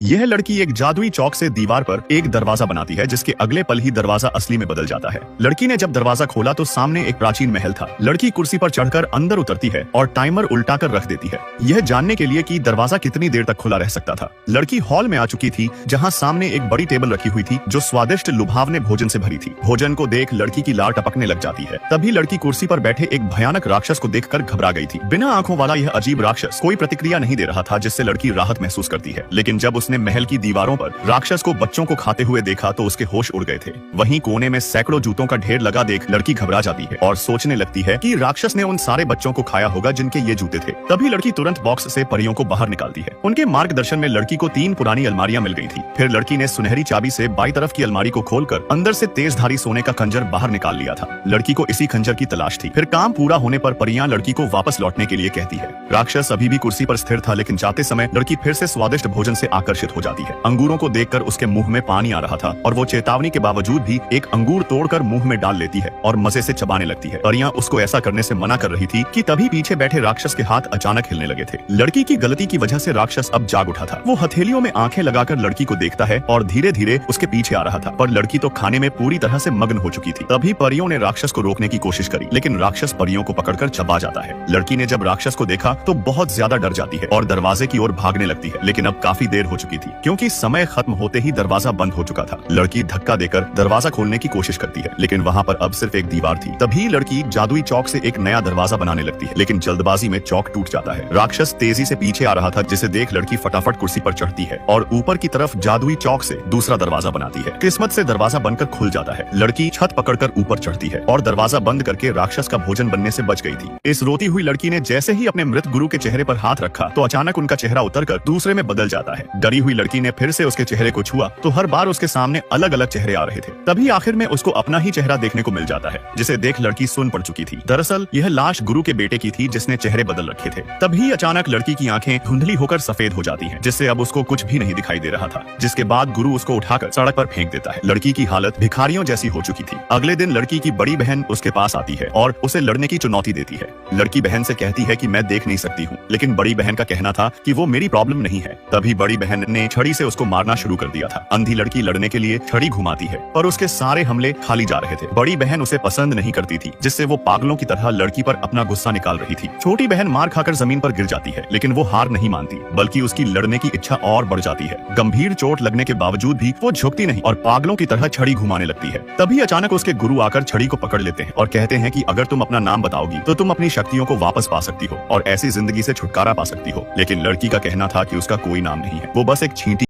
यह लड़की एक जादुई चौक से दीवार पर एक दरवाजा बनाती है, जिसके अगले पल ही दरवाजा असली में बदल जाता है। लड़की ने जब दरवाजा खोला तो सामने एक प्राचीन महल था। लड़की कुर्सी पर चढ़कर अंदर उतरती है और टाइमर उल्टा कर रख देती है, यह जानने के लिए कि दरवाजा कितनी देर तक खुला रह सकता था। लड़की हॉल में आ चुकी थी, जहाँ सामने एक बड़ी टेबल रखी हुई थी जो स्वादिष्ट लुभावने भोजन से भरी थी। भोजन को देख लड़की की लार टपकने लग जाती है। तभी लड़की कुर्सी पर बैठे एक भयानक राक्षस को देखकर घबरा गई थी। बिना आंखों वाला यह अजीब राक्षस कोई प्रतिक्रिया नहीं दे रहा था, जिससे लड़की राहत महसूस करती है। लेकिन जब उसने महल की दीवारों पर राक्षस को बच्चों को खाते हुए देखा तो उसके होश उड़ गए थे। वहीं कोने में सैकड़ों जूतों का ढेर लगा देख लड़की घबरा जाती है और सोचने लगती है कि राक्षस ने उन सारे बच्चों को खाया होगा जिनके ये जूते थे। तभी लड़की तुरंत बॉक्स से परियों को बाहर निकालती है। उनके मार्गदर्शन में लड़की को 3 पुरानी अलमारियां मिल गई थी। फिर लड़की ने सुनहरी चाबी से बाईं तरफ की अलमारी को खोलकर अंदर से तेजधारी सोने का खंजर बाहर निकाल लिया था। लड़की को इसी खंजर की तलाश थी। फिर काम पूरा होने पर परियां लड़की को वापस लौटने के लिए कहती है। राक्षस अभी भी कुर्सी पर स्थिर था, लेकिन जाते समय लड़की फिर से स्वादिष्ट भोजन से आकर्षित हो जाती है। अंगूरों को देखकर उसके मुंह में पानी आ रहा था और वो चेतावनी के बावजूद भी एक अंगूर तोड़कर मुंह में डाल लेती है और मजे से चबाने लगती है। परियां उसको ऐसा करने से मना कर रही थी कि तभी पीछे बैठे राक्षस के हाथ अचानक हिलने लगे थे। लड़की की गलती की वजह से राक्षस अब जाग उठा था। वो हथेलियों में आंखें लगाकर लड़की को देखता है और धीरे धीरे उसके पीछे आ रहा था, पर लड़की तो खाने में पूरी तरह से मग्न हो चुकी थी। तभी परियों ने राक्षस को रोकने की कोशिश करी, लेकिन राक्षस परियों को पकड़कर चबा जाता है। लड़की ने जब राक्षस को देखा तो बहुत ज्यादा डर जाती है और दरवाजे की ओर भागने लगती है, लेकिन अब काफी देर हो चुकी थी क्योंकि समय खत्म होते ही दरवाजा बंद हो चुका था। लड़की धक्का देकर दरवाजा खोलने की कोशिश करती है, लेकिन वहाँ पर अब सिर्फ एक दीवार थी। तभी लड़की जादुई चौक से एक नया दरवाजा बनाने लगती है, लेकिन जल्दबाजी में चौक टूट जाता है। राक्षस तेजी से पीछे आ रहा था, जिसे देख लड़की फटाफट कुर्सी पर चढ़ती है और ऊपर की तरफ जादुई चौक से दूसरा दरवाजा बनाती है। किस्मत से दरवाजा बनकर खुल जाता है। लड़की छत पकड़कर ऊपर चढ़ती है और दरवाजा बंद करके राक्षस का भोजन बनने से बच गई थी। इस रोती हुई लड़की ने जैसे ही अपने मृत गुरु के चेहरे पर हाथ रखा तो अचानक उनका चेहरा उतरकर दूसरे में बदल जाता है। डरी हुई लड़की ने फिर से उसके चेहरे को छुआ तो हर बार उसके सामने अलग अलग चेहरे आ रहे थे। तभी आखिर में उसको अपना ही चेहरा देखने को मिल जाता है, जिसे देख लड़की सुन पड़ चुकी थी। दरअसल यह लाश गुरु के बेटे की थी, जिसने चेहरे बदल रखे थे। तभी अचानक लड़की की आंखें धुंधली होकर सफेद हो जाती हैं, जिससे अब उसको कुछ भी नहीं दिखाई दे रहा था। जिसके बाद गुरु उसको उठाकर सड़क पर फेंक देता है। लड़की की हालत भिखारियों जैसी हो चुकी थी। अगले दिन लड़की की बड़ी बहन उसके पास आती है और उसे लड़ने की चुनौती देती है। लड़की बहन से कहती है कि मैं देख नहीं सकती हूँ, लेकिन बड़ी बहन का कहना था कि वो मेरी प्रॉब्लम नहीं है। तभी बड़ी बहन ने छड़ी से उसको मारना शुरू कर दिया था। अंधी लड़की लड़ने के लिए छड़ी घुमाती है, पर उसके सारे हमले खाली जा रहे थे। बड़ी बहन उसे पसंद नहीं करती थी, जिससे वो पागलों की तरह लड़की पर अपना गुस्सा निकाल रही थी। छोटी बहन मार खाकर जमीन पर गिर जाती है, लेकिन वो हार नहीं मानती, बल्कि उसकी लड़ने की इच्छा और बढ़ जाती है। गंभीर चोट लगने के बावजूद भी वो झुकती नहीं और पागलों की तरह छड़ी घुमाने लगती है। तभी अचानक उसके गुरु आकर छड़ी को पकड़ लेते हैं और कहते हैं कि अगर तुम अपना नाम बताओगी तो तुम अपनी शक्तियों को वापस पा सकती हो और ऐसी जिंदगी से छुटकारा पा सकती हो। लेकिन लड़की का कहना था कि उसका कोई नाम नहीं है, वो बस एक छींटी